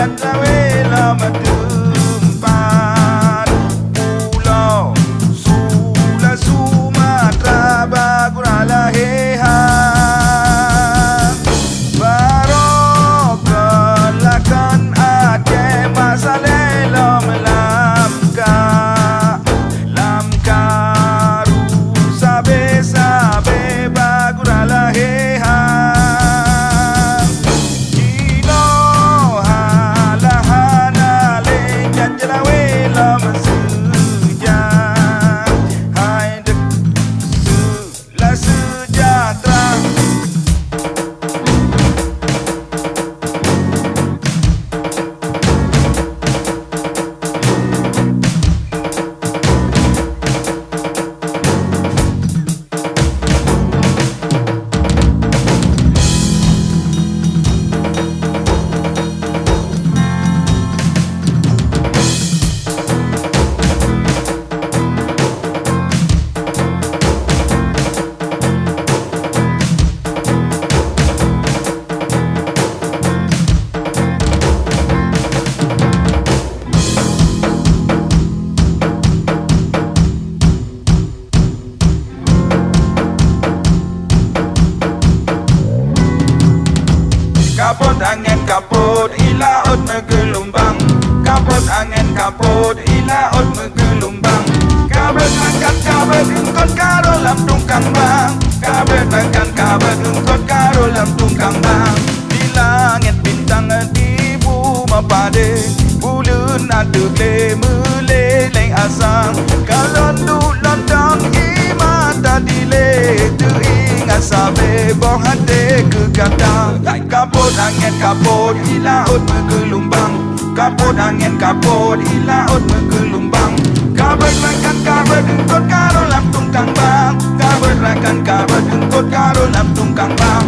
Jantrawela Madempan Pulau Sula Sumatra Bagura Lahehan Barokalakan Aceh Masalela Melamka Lamka Rusabe Sabe Bagura Lahehan Kino Halahana Le Jantrawela Masujang Hai dek Sula Sejahtera Kaput angin kaput ilaut menggelombang Kaput angin kaput ilaut menggelombang Kabel angkat kabel engkot karo lam tungkang bang Kabel angkat kabel engkot karo lam tungkang bang Di langit bintang di bumi pade Bulan ada le meleleng asang Kalon du lontong imata dile Teringat sabe boh hati ke kata Kaput angin kaput ilaut menggelombang Kaput angin kaput ilaut menggelombang Kabel rakan kabel engkot karo lam tungkang bang Kabel rakan kabel engkot karo lam tungkang bang